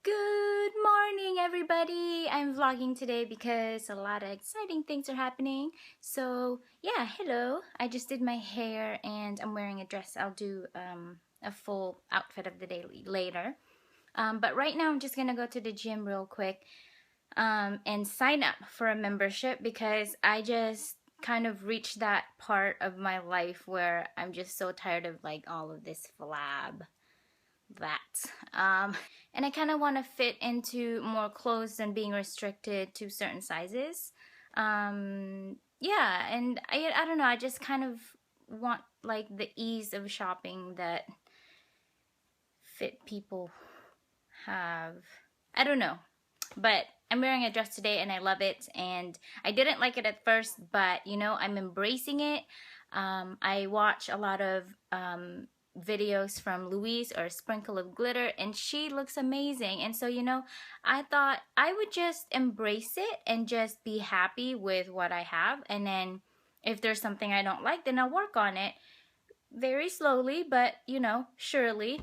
Good morning, everybody. I'm vlogging today because a lot of exciting things are happening. So yeah, hello. I just did my hair and I'm wearing a dress. I'll do a full outfit of the day later. But right now I'm just gonna go to the gym real quick and sign up for a membership because I just kind of reached that part of my life where I'm just so tired of like all of this flab. And I kind of want to fit into more clothes than being restricted to certain sizes. Yeah, and I don't know, I just kind of want like the ease of shopping that fit people have. I don't know, but I'm wearing a dress today and I love it, and I didn't like it at first, but you know, I'm embracing it. I watch a lot of videos from Louise or Sprinkle of Glitter, and she looks amazing. And so, you know, I thought I would just embrace it and just be happy with what I have, and then if there's something I don't like, then I'll work on it very slowly, but you know, surely.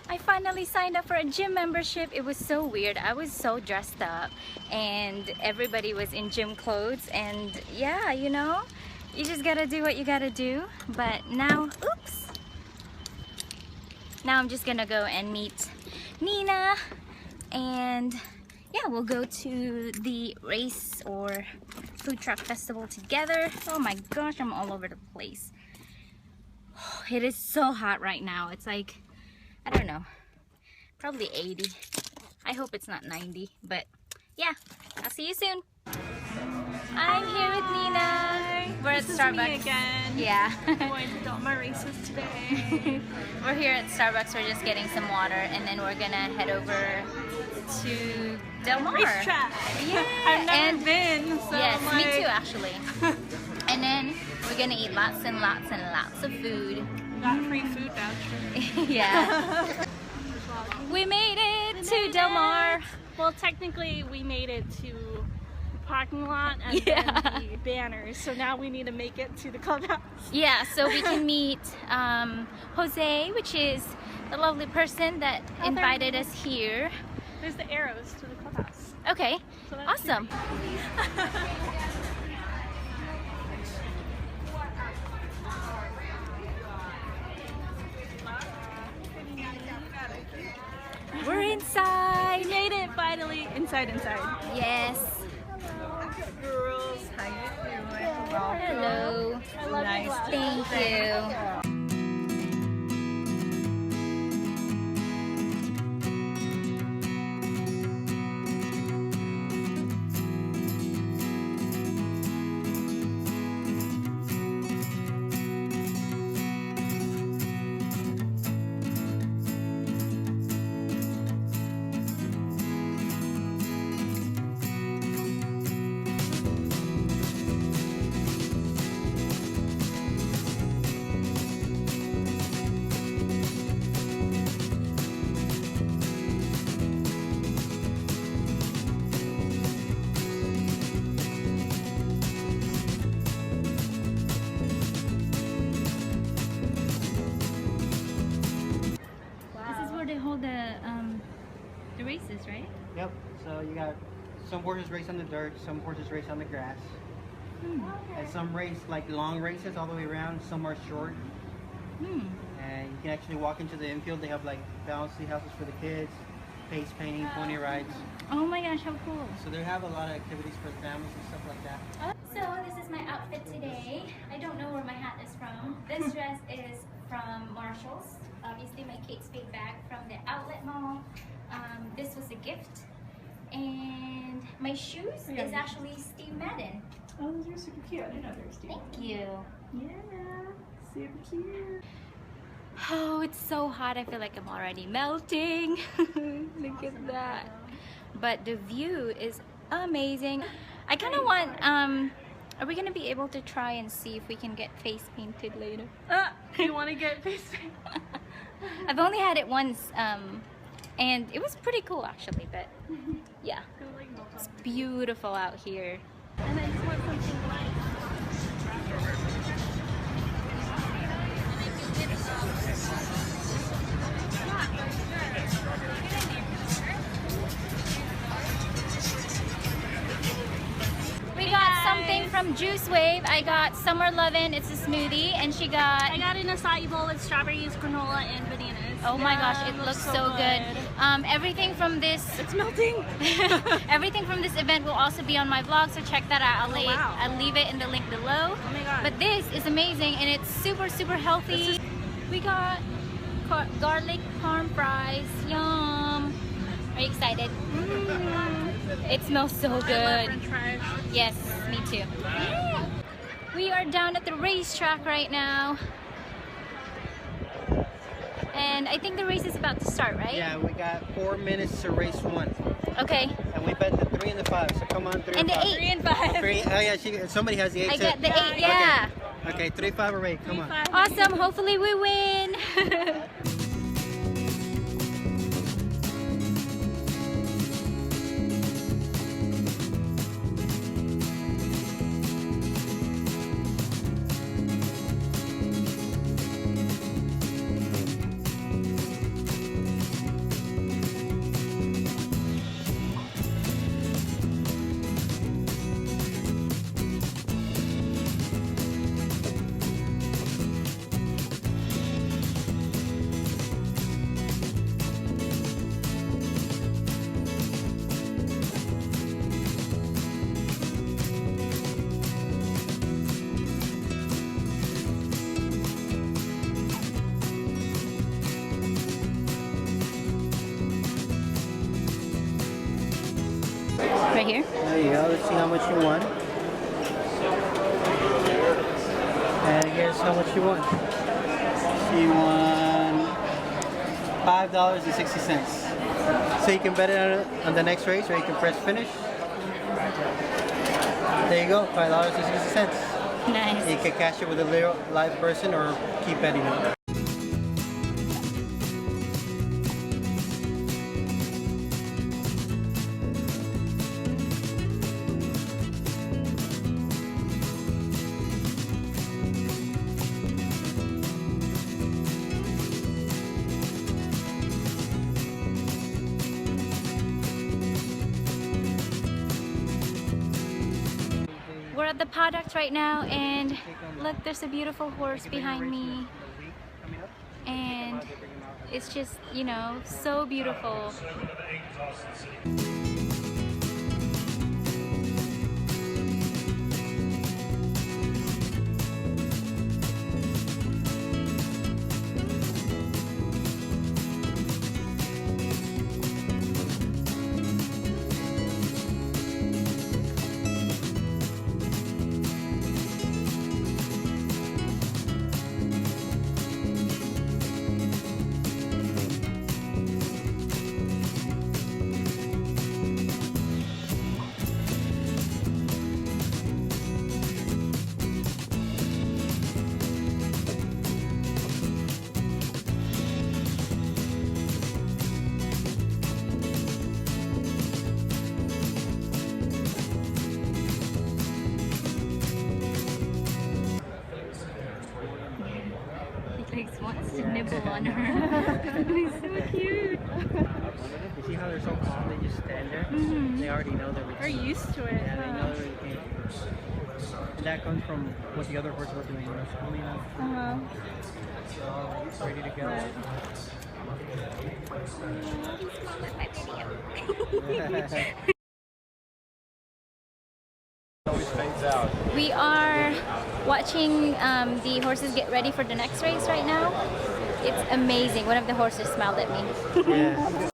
I finally signed up for a gym membership. It was so weird. I was so dressed up and everybody was in gym clothes, and yeah, you know, you just gotta do what you gotta do. But now, oops, now I'm just gonna go and meet Nina, and yeah, we'll go to the race or food truck festival together. Oh my gosh, I'm all over the place. It is so hot right now. It's like, I don't know, probably 80. I hope it's not 90, but yeah, I'll see you soon. I'm here with Nina. We're at Starbucks. Me again. Yeah. I'm going to do my races today. We're here at Starbucks. We're just getting some water, and then we're gonna head over to Del Mar. Racetrack. Yeah. I've never been. So yes, I'm like... me too, actually. And then we're gonna eat lots and lots and lots of food. Got a free food voucher. Yeah. We made it to Del Mar. Well, technically, we made it to the parking lot and then the banners. So now we need to make it to the clubhouse. Yeah, so we can meet Jose, which is the lovely person that invited us here. There's the arrows to the clubhouse. Okay, So that's awesome. We're inside. We made it finally. Inside. Yes. Girls, how you doing? Welcome. Hello. I love Nice your to glasses. Thank you. This is where they hold the races, right? Yep. So you got some horses race on the dirt, some horses race on the grass, and some race like long races all the way around. Some are short, and you can actually walk into the infield. They have like bouncy houses for the kids, face painting, pony rides. Oh my gosh, how cool. So they have a lot of activities for the families and stuff like that. So this is my outfit today. I don't know where my hat is from. This dress is from Marshall's. Obviously my Kate Spade bag from the outlet mall. This was a gift. And my shoes is actually Steve Madden. Oh, those are super cute. I didn't know they were Steve. Thank you. Yeah, super cute. Oh, it's so hot. I feel like I'm already melting. Look at that. But the view is amazing. I kind of want, are we going to be able to try and see if we can get face painted later? You want to get face paint? I've only had it once, and it was pretty cool actually, but yeah. It's beautiful out here. And I just want something light. from Juice Wave, I got Summer Lovin'. It's a smoothie, and she got. I got an acai bowl with strawberries, granola, and bananas. Oh my gosh, it looks so good. Everything from this. It's melting. Everything from this event will also be on my vlog, so check that out. I'll leave it in the link below. Oh my god. But this is amazing, and it's super healthy. We got garlic parm fries. Yum. Are you excited? It smells so good. I love French fries. Yes, me too. We are down at the racetrack right now. And I think the race is about to start, right? Yeah, we got 4 minutes to race 1. Okay. And we bet the 3 and the 5, so come on, 3 And and the 5. 8 and 5. 3, oh yeah, somebody has the 8 I too. got the 8, yeah. Okay, 3, 5, or 8, come on. Awesome, hopefully we win. Right here. There you go. Let's see how much you won. And here's how much you won. She won $5.60. So you can bet it on the next race, or you can press finish. There you go, $5.60. Nice. You can cash it with a live person or keep betting on it. We're at the paddock right now, and look, there's a beautiful horse behind me, and it's just, you know, so beautiful. Wants to nibble on her. He's so cute. You see how they're so calm? They just stand there. They already know that They're used to it. Yeah, they know that we came. And that comes from what the other horses were doing. You know, schooling them. So ready to go. We are watching the horses get ready for the next race right now. It's amazing. One of the horses smiled at me. Yeah.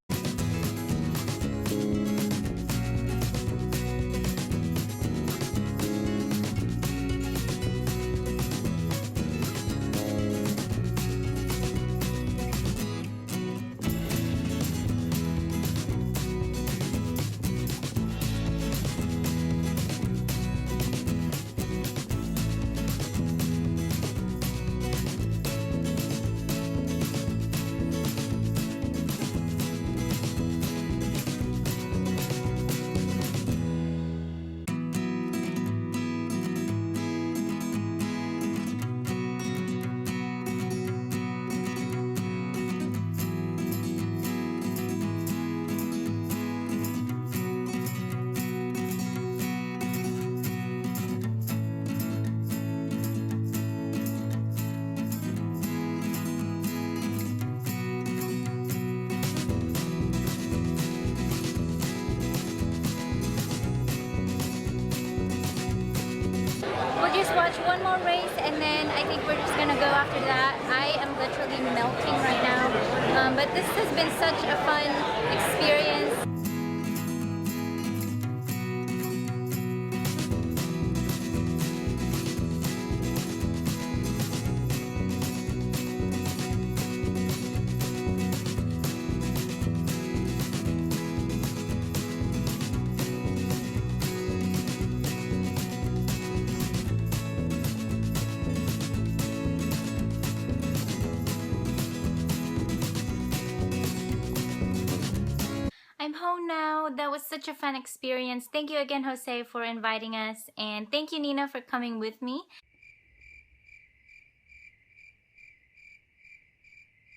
one more race, and then I think we're just gonna go after that. I am literally melting right now, but this has been such a fun experience. I'm home now. That was such a fun experience. Thank you again, Jose, for inviting us. And thank you, Nina, for coming with me.